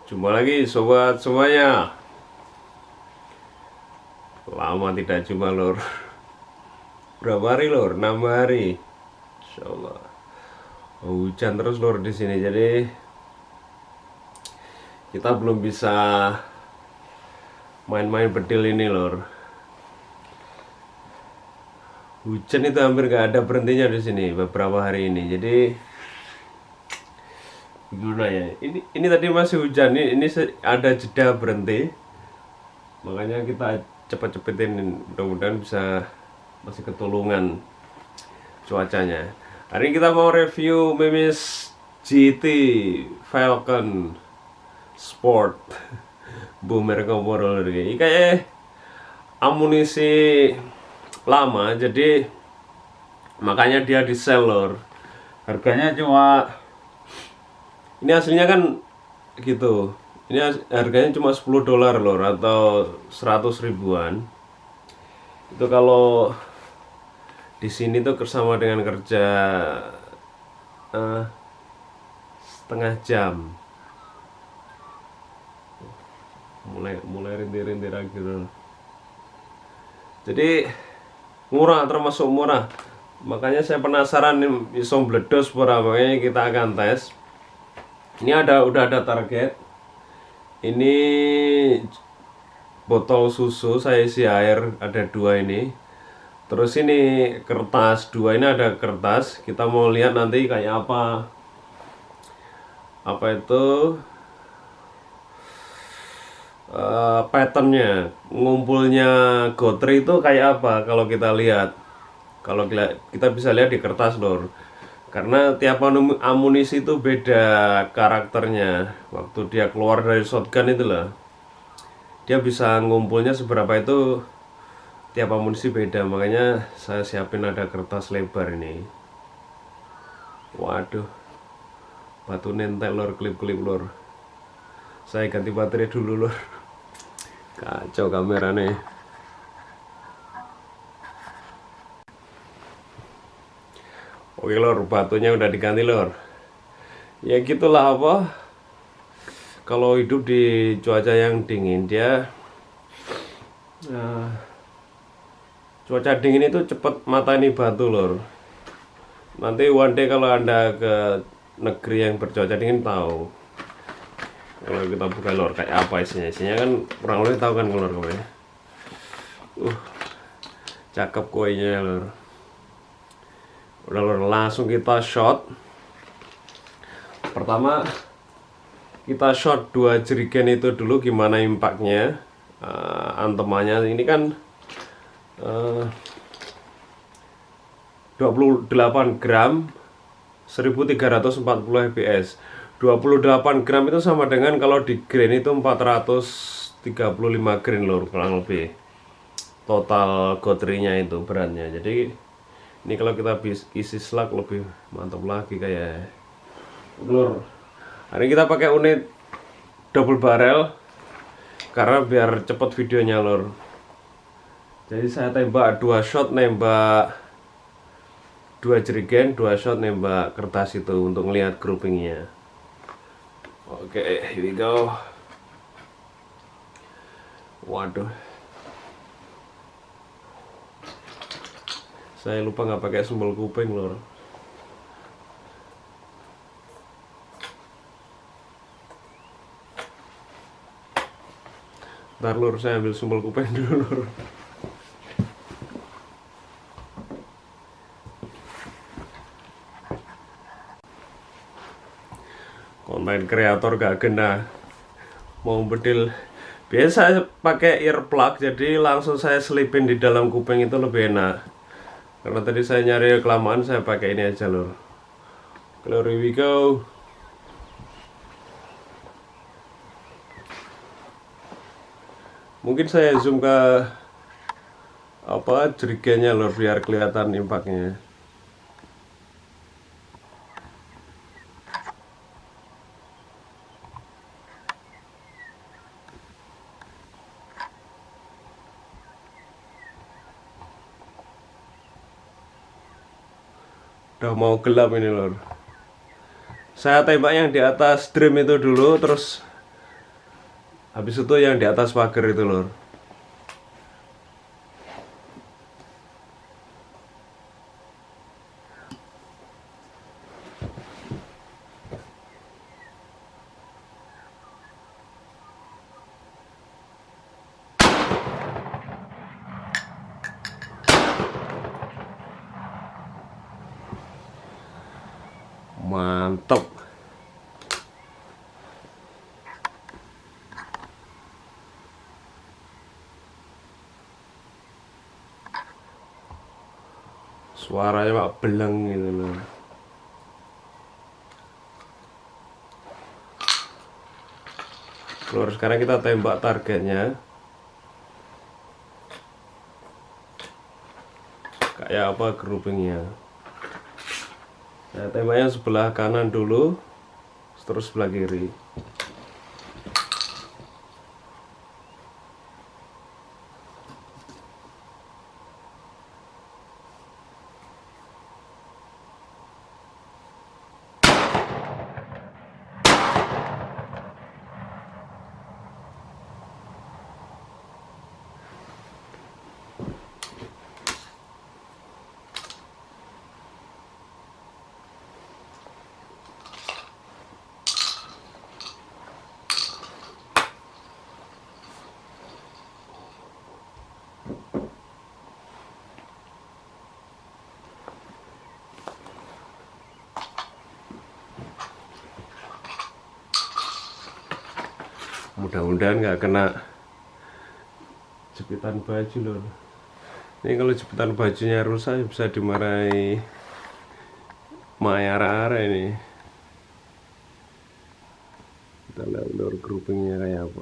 Jumpa lagi sobat semuanya. Lama tidak jumpa lor. Berapa hari lor? 6 hari. Insyaallah. Hujan terus lor di sini. Jadi kita belum bisa main-main bedil ini lor. Hujan itu hampir gak ada berhentinya di sini beberapa hari ini. Jadi gimana ya? Ini tadi masih hujan. Ini ada jeda berhenti. Makanya kita cepet-cepetin, mudah-mudahan bisa masih ketulungan cuacanya. Hari ini kita mau review Memes GT Falcon Sport Boomer Komporol ini kayak amunisi lama, jadi makanya dia di sell lor. Harganya cuma, ini aslinya kan gitu, ini harganya cuma $10 lor, atau 100 ribuan. Itu kalau di sini tuh bersama dengan kerja setengah jam. Mulai rintir-rintir lagi lor. Jadi murah, termasuk murah. Makanya saya penasaran nih iso bledos berapa, makanya kita akan tes. Ini udah ada target. Ini botol susu saya isi air, ada 2 ini. Terus ini kertas, 2 ini ada kertas. Kita mau lihat nanti kayak apa itu patternnya, ngumpulnya gotri itu kayak apa. Kalau kita lihat, kalau kita bisa lihat di kertas lor, karena tiap amunisi itu beda karakternya. Waktu dia keluar dari shotgun itu lah, dia bisa ngumpulnya seberapa itu, tiap amunisi beda. Makanya saya siapin ada kertas lebar ini. Waduh, batu nentel lor, klip-klip lor. Saya ganti baterai dulu lor. Kacau kameranya. Oke lor, batunya udah diganti lor. Ya gitulah apa, kalau hidup di cuaca yang dingin, dia cuaca dingin itu cepet matani batu lor. Nanti one day kalau anda ke negeri yang bercuaca dingin tahu. Kalau kita buka lor kayak apa isinya kan kurang lebih tahu kan lor kowe. Cakep kuenya lor. Udah lor, langsung kita shot. Pertama kita shot 2 jerigen itu dulu, gimana impactnya, antemannya. Ini kan 28 gram 1340 fps. 28 gram itu sama dengan kalau di grain itu 435 grain lor, kurang lebih total gotrinya itu beratnya. Jadi ini kalau kita isi slug lebih mantap lagi kayak lor. Hari ini kita pakai unit double barrel karena biar cepet videonya lor. Jadi saya tembak 2 shot, nembak 2 jerigen, 2 shot nembak kertas itu untuk ngelihat groupingnya. Oke, here we go. Waduh, saya lupa nggak pakai sembel kuping lor. Ntar lor, saya ambil sembel kuping dulu lor. Konten kreator gak kena mau bedil. Biasa saya pakai earplug, jadi langsung saya selipin di dalam kuping, itu lebih enak. Karena tadi saya nyari kelamaan, saya pakai ini aja lor. Here we go. Mungkin saya zoom ke jerigennya lor biar kelihatan impactnya. Udah mau gelap ini lor. Saya tembak yang di atas drum itu dulu, terus Habis itu yang di atas pagar itu lor. Mantap. Suaranya pak beleng gitu loh. Lor, sekarang kita tembak targetnya. Kayak apa groupingnya. Nah, tembaknya sebelah kanan dulu, terus sebelah kiri. Mudah-mudahan nggak kena jepitan baju loh. Ini kalau jepitan bajunya rusak bisa dimarahi Mayara-ara ini. Kita lihat lor groupingnya kayak apa.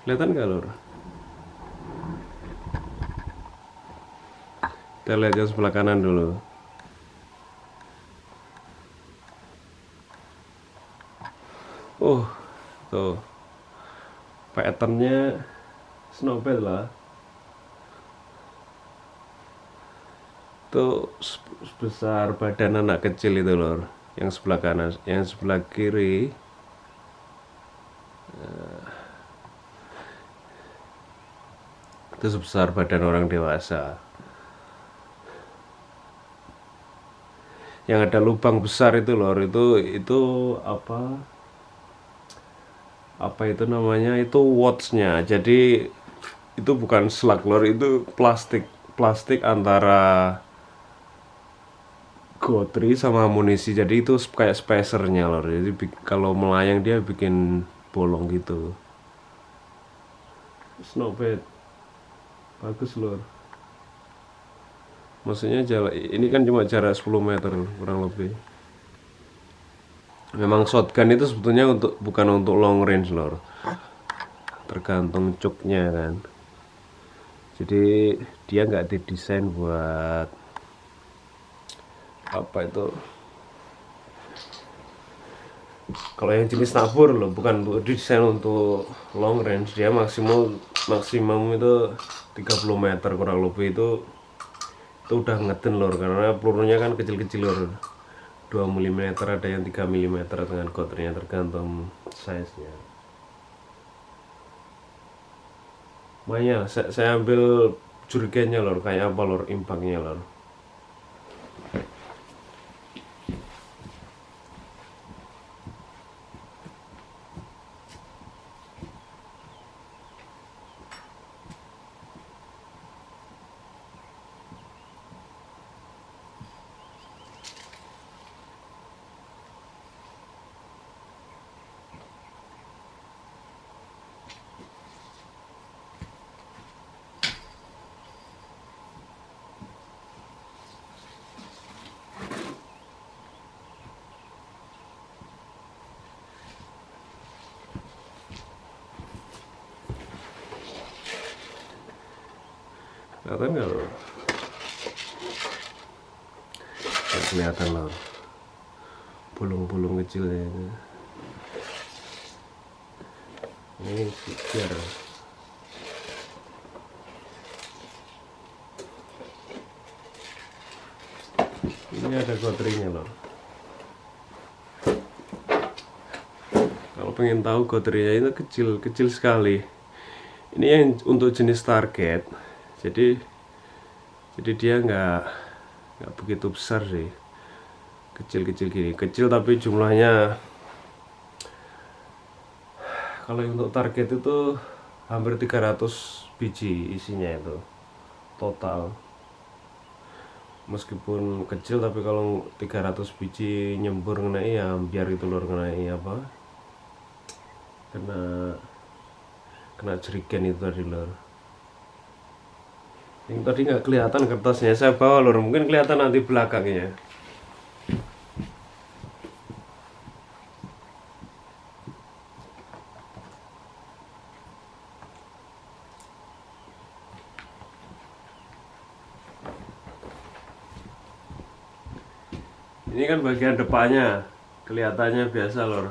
Kelihatan nggak lor? Kita lihat yang sebelah kanan dulu. Tuh patternnya snowball lah. Tuh sebesar badan anak kecil itu lor. Yang sebelah kanan, yang sebelah kiri itu sebesar badan orang dewasa. Yang ada lubang besar itu lor, itu apa itu namanya, itu watchnya. Jadi itu bukan slug lor, itu plastik antara gotri sama amunisi. Jadi itu kayak spacernya lor. Jadi kalau melayang dia bikin bolong gitu. It's not bad, bagus lor. Maksudnya ini kan cuma jarak 10 meter kurang lebih. Memang shotgun itu sebetulnya bukan untuk long range lor, tergantung cuknya kan. Jadi dia nggak didesain buat apa itu. Kalau yang jenis nabur loh, bukan didesain untuk long range. Dia maksimum itu 30 meter kurang lebih. Itu udah ngeden lor, karena pelurunya kan kecil-kecil lor. 2 mm, ada yang 3 mm dengan gotrnya, tergantung size-nya. Makanya saya ambil jurgennya lor, kayak apa lor impactnya lor. Kelihatan nggak lor? Nggak kelihatan lor, bolong-bolong kecilnya itu. Ini biar ini ada gotrinya loh. Kalau kalau pengen tahu goterinya itu kecil sekali. Ini yang untuk jenis target. Jadi dia nggak begitu besar sih, kecil gini, kecil tapi jumlahnya kalau untuk target itu hampir 300 biji isinya itu total. Meskipun kecil tapi kalau 300 biji nyembur ngenai ya biar itu lor, ngenai apa, kena jerigen itu tadi lor. Yang tadi nggak kelihatan kertasnya, saya bawa lor, mungkin kelihatan nanti belakangnya. Ini kan bagian depannya kelihatannya biasa lor.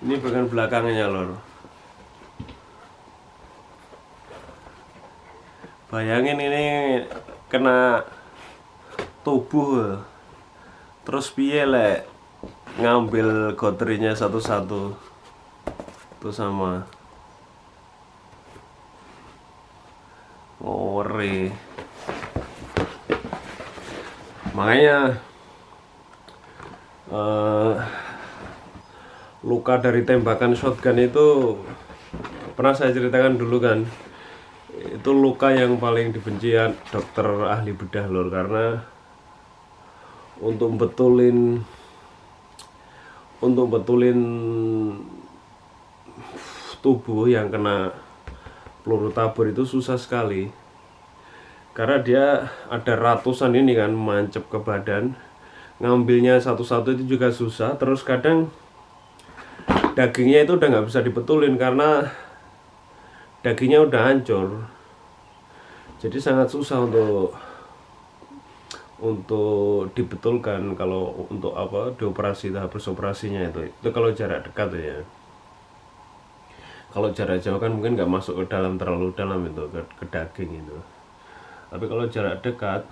Ini bagian belakangnya lor. Bayangin ini kena tubuh, terus piye lek ngambil goterinya satu-satu itu sama ngori. Makanya luka dari tembakan shotgun itu pernah saya ceritakan dulu kan, itu luka yang paling dibenci ya dokter ahli bedah lor, karena untuk betulin tubuh yang kena peluru tabur itu susah sekali, karena dia ada ratusan ini kan mancep ke badan. Ngambilnya satu-satu itu juga susah. Terus kadang dagingnya itu udah nggak bisa dibetulin karena dagingnya udah hancur. Jadi sangat susah untuk dibetulkan kalau untuk apa dioperasi, tahap operasinya itu kalau jarak dekat ya. Kalau jarak jauh kan mungkin nggak masuk ke dalam, terlalu dalam itu ke daging itu. Tapi kalau jarak dekat,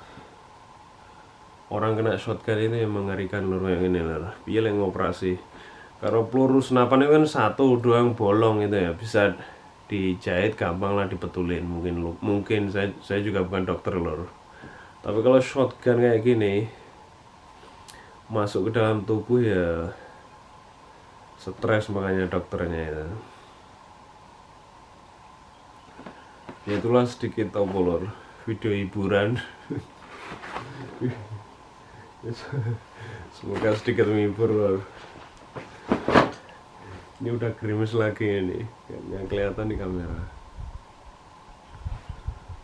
orang kena shotgun ini yang mengerikan lur, yang ini lur. Piye yang ngoperasi. Kalau peluru senapan itu kan satu doang bolong itu ya, bisa dijahit gampang lah, dibetulin. Mungkin saya juga bukan dokter lur. Tapi kalau shotgun kayak gini masuk ke dalam tubuh ya stres, makanya dokternya itu. Ya itulah sedikit lur, video hiburan. Semoga sedikit menghibur lor. Ini udah gerimis lagi ini, yang kelihatan di kamera.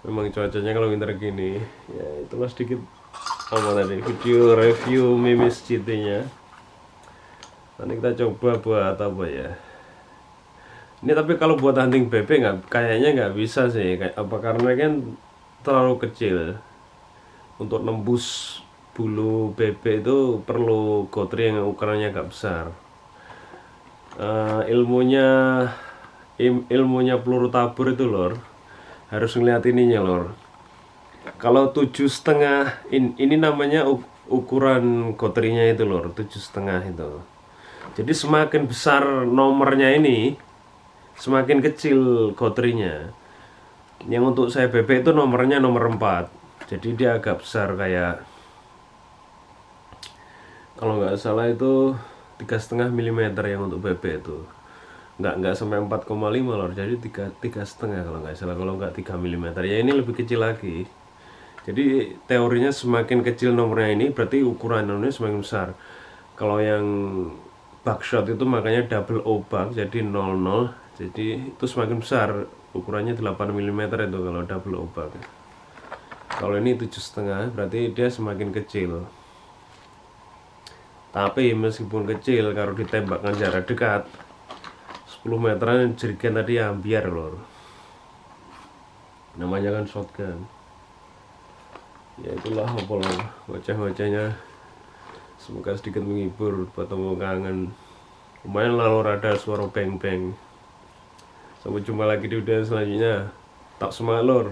Memang cuacanya kalau winter gini, ya itulah sedikit apa tadi video review Mimis GT nya. Nanti kita coba buat apa ya. Ini tapi kalau buat hunting bebek kayaknya nggak bisa sih, kayak apa, karena kan terlalu kecil. Untuk nembus bulu bebek itu perlu gotri yang ukurannya agak besar. Ilmunya peluru tabur itu lor, harus ngeliat ininya lor. Kalau 7,5 ini namanya ukuran gotrinya itu lor, 7,5 itu. Jadi semakin besar nomornya ini, semakin kecil gotrinya. Yang untuk saya bebek itu nomornya nomor 4. Jadi dia agak besar, kayak kalau nggak salah itu 3,5 mm yang untuk bebek itu. Nggak sampai 4,5 lor, jadi 3,5 kalau nggak salah, kalau nggak 3 mm. Ya ini lebih kecil lagi. Jadi teorinya semakin kecil nomornya ini berarti ukurannya semakin besar. Kalau yang buckshot itu makanya double O buck, jadi 00. Jadi itu semakin besar, ukurannya 8 mm itu kalau double O buck. Kalau ini 7,5 berarti dia semakin kecil. Tapi meskipun kecil, kalau ditembakkan jarak dekat 10 meteran, jerigen tadi ambiar lor. Namanya kan shotgun. Ya itulah apa lor, wajah-wajahnya. Semoga sedikit menghibur buat temu kangen. Lumayan lah lor, ada suara beng-beng. Sampai jumpa lagi di video selanjutnya. Tak semangat lor.